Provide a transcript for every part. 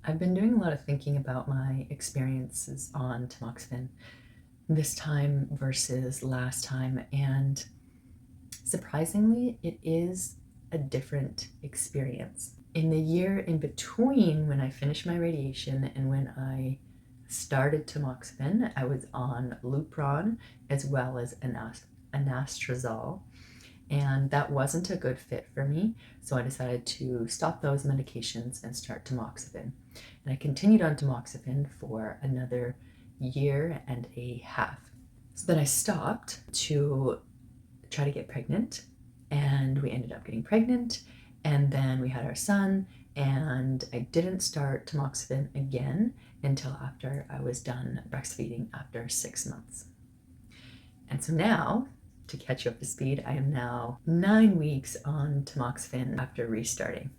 I've been doing a lot of thinking about my experiences on tamoxifen this time versus last time, and surprisingly, it is a different experience. In the year in between when I finished my radiation and when I started tamoxifen, I was on Lupron as well as anastrozole, and that wasn't a good fit for me, so I decided to stop those medications and start tamoxifen. And I continued on tamoxifen for another year and a half. So then I stopped to try to get pregnant, and we ended up getting pregnant, and then we had our son, and I didn't start tamoxifen again until after I was done breastfeeding after 6 months. And so now, to catch you up to speed, I am now 9 weeks on tamoxifen after restarting.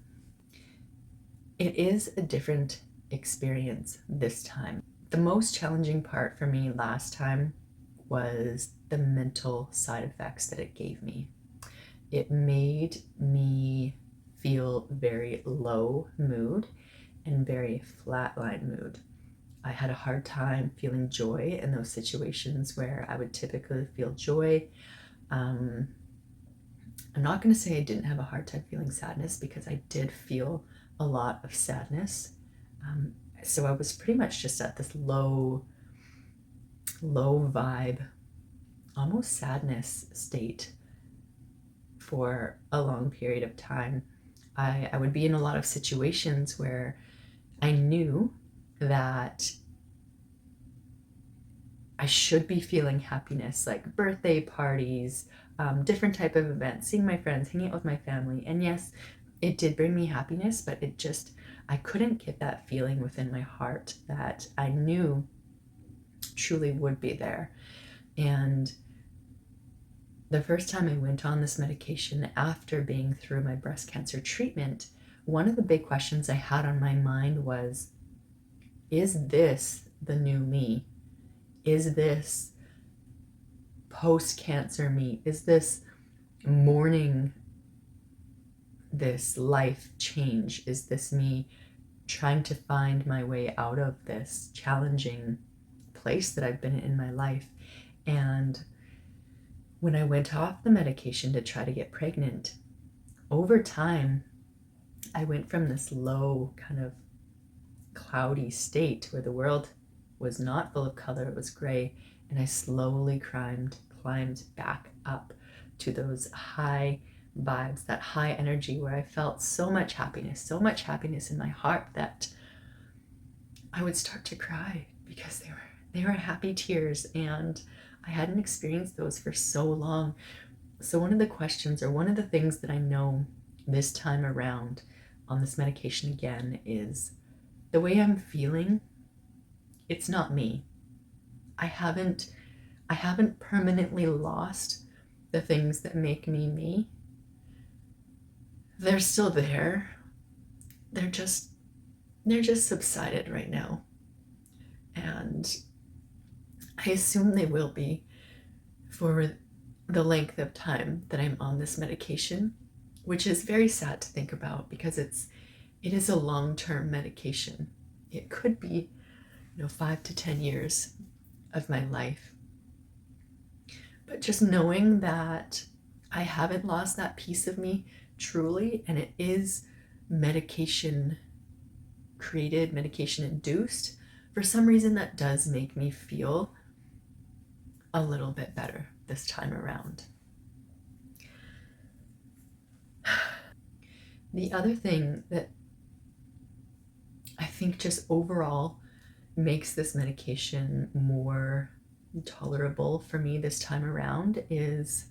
It is a different experience this time. The most challenging part for me last time was the mental side effects that it gave me. It made me feel very low mood and very flatline mood. I had a hard time feeling joy in those situations where I would typically feel joy. I'm not going to say I didn't have a hard time feeling sadness, because I did feel a lot of sadness. So I was pretty much just at this low vibe, almost sadness state for a long period of time. I would be in a lot of situations where I knew that I should be feeling happiness, like birthday parties, different type of events, seeing my friends, hanging out with my family. And yes, it did bring me happiness, but I couldn't get that feeling within my heart that I knew truly would be there. And the first time I went on this medication after being through my breast cancer treatment, one of the big questions I had on my mind was, is this the new me? Is this post-cancer me? Is this mourning this life change? Is this me trying to find my way out of this challenging place that I've been in my life? And when I went off the medication to try to get pregnant, over time, I went from this low, kind of cloudy state where the world was not full of color, it was gray, and I slowly climbed back up to those high vibes, that high energy where I felt so much happiness in my heart that I would start to cry because they were happy tears, and I hadn't experienced those for so long. So one of the questions, or one of the things that I know this time around on this medication again, is the way I'm feeling, it's not me. I haven't permanently lost the things that make me me. They're still there. They're just subsided right now. And I assume they will be for the length of time that I'm on this medication, which is very sad to think about, because it is a long-term medication. It could be, 5 to 10 years of my life. But just knowing that I haven't lost that piece of me truly, and it is medication created, medication induced, for some reason that does make me feel a little bit better this time around. The other thing that I think just overall makes this medication more tolerable for me this time around is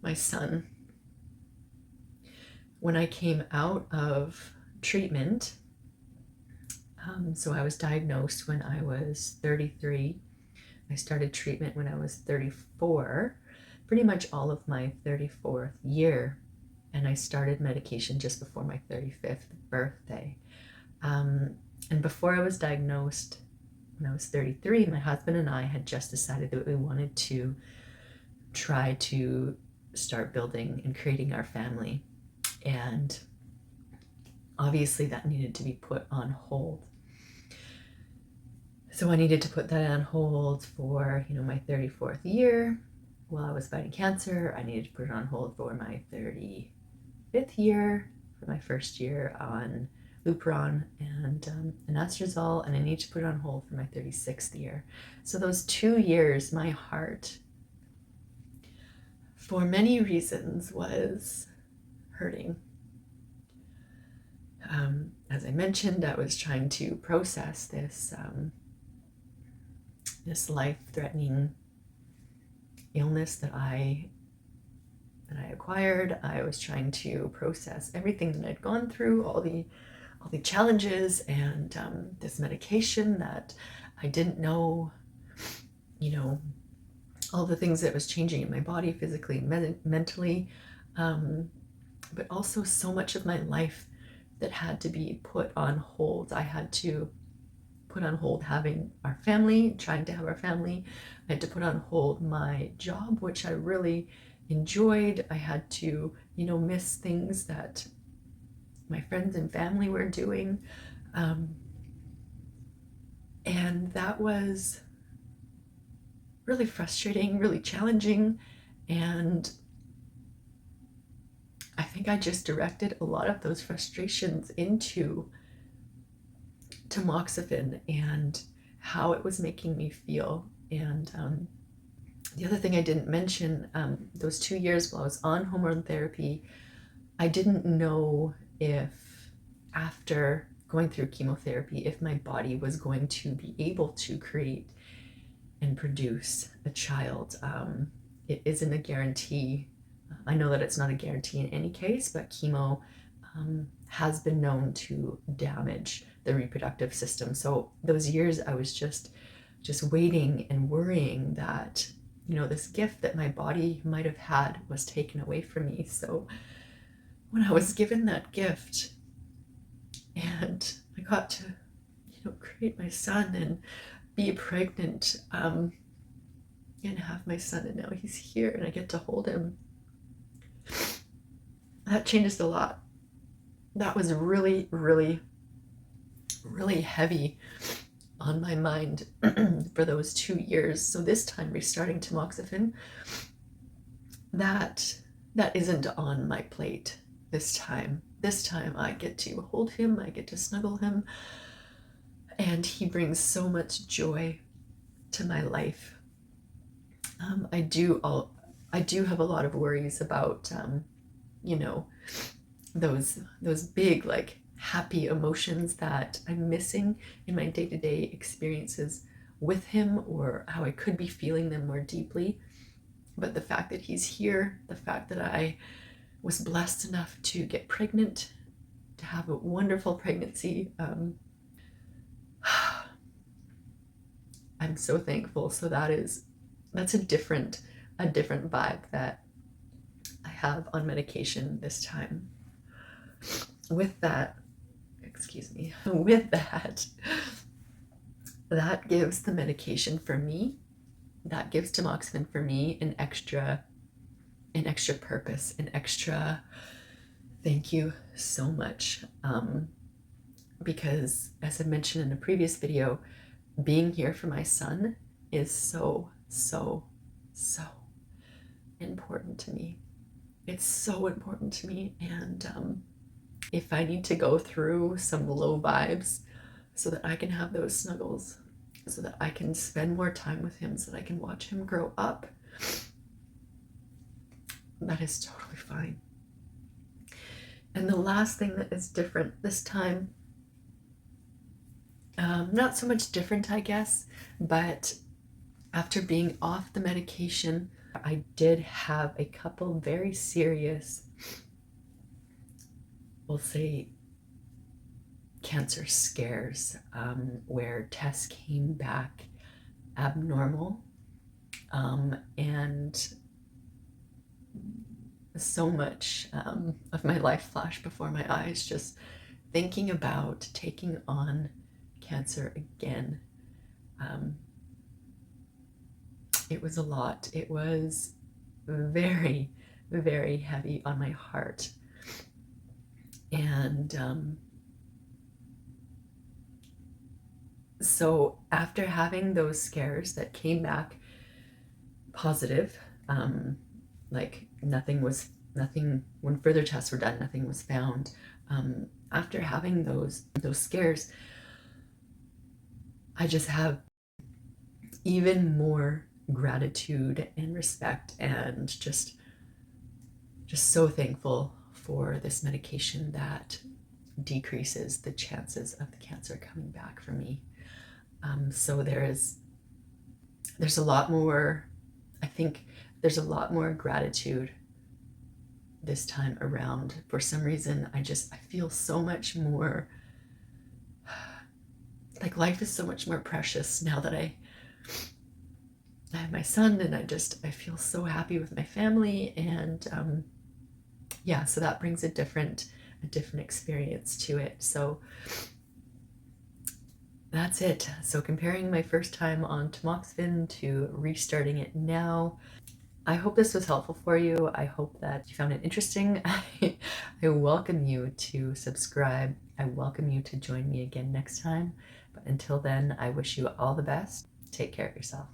my son. When I came out of treatment, so I was diagnosed when I was 33. I started treatment when I was 34, pretty much all of my 34th year, and I started medication just before my 35th birthday. And before I was diagnosed, when I was 33, my husband and I had just decided that we wanted to try to start building and creating our family. And obviously that needed to be put on hold. So I needed to put that on hold for, my 34th year while I was fighting cancer. I needed to put it on hold for my 35th year, for my first year on Lupron and anastrozole, and I need to put it on hold for my 36th year. So those 2 years, my heart, for many reasons, was hurting. As I mentioned, I was trying to process this life-threatening illness that I acquired. I was trying to process everything that I'd gone through, all the challenges, and this medication that I didn't know, all the things that was changing in my body, physically and mentally, but also so much of my life that had to be put on hold. I had to put on hold having our family, trying to have our family. I had to put on hold my job, which I really enjoyed. I had to, miss things that my friends and family were doing. And that was really frustrating, really challenging. And I think I just directed a lot of those frustrations into Tamoxifen and how it was making me feel. And the other thing I didn't mention, those 2 years while I was on hormone therapy, I didn't know if after going through chemotherapy, if my body was going to be able to create and produce a child. It isn't a guarantee. I know that it's not a guarantee in any case, but chemo has been known to damage the reproductive system. So those years I was just waiting and worrying that, this gift that my body might have had was taken away from me. So when I was given that gift and I got to, create my son and be pregnant, and have my son, and now he's here and I get to hold him, that changes a lot. That was really, really, really heavy on my mind for those 2 years. So this time, restarting Tamoxifen, that isn't on my plate this time. This time I get to hold him, I get to snuggle him, and he brings so much joy to my life. I do have a lot of worries about, those big, happy emotions that I'm missing in my day-to-day experiences with him, or how I could be feeling them more deeply. But the fact that he's here, the fact that I was blessed enough to get pregnant, to have a wonderful pregnancy, I'm so thankful. So that's a different vibe that I have on medication this time. With that gives the medication for me, that gives Tamoxifen for me an extra purpose, an extra thank you so much. Because as I mentioned in a previous video, being here for my son is so, so, so important to me. It's so important to me. And if I need to go through some low vibes so that I can have those snuggles, so that I can spend more time with him, so that I can watch him grow up, that is totally fine. And the last thing that is different this time, not so much different, I guess, but after being off the medication, I did have a couple very serious, we'll say, cancer scares, where tests came back abnormal, and so much of my life flashed before my eyes, just thinking about taking on cancer again. It was a lot. It was very, very heavy on my heart. And So after having those scares that came back positive, like nothing, when further tests were done, nothing was found. After having those scares, I just have even more gratitude and respect, and just so thankful for this medication that decreases the chances of the cancer coming back for me. So there's a lot more, I think there's a lot more gratitude this time around. For some reason, I feel so much more like life is so much more precious now that I have my son, and I feel so happy with my family, and yeah, so that brings a different experience to it. So that's it. So comparing my first time on tamoxifen to restarting it now, I hope this was helpful for you. I hope that you found it interesting. I welcome you to subscribe. I welcome you to join me again next time. But until then, I wish you all the best. Take care of yourself.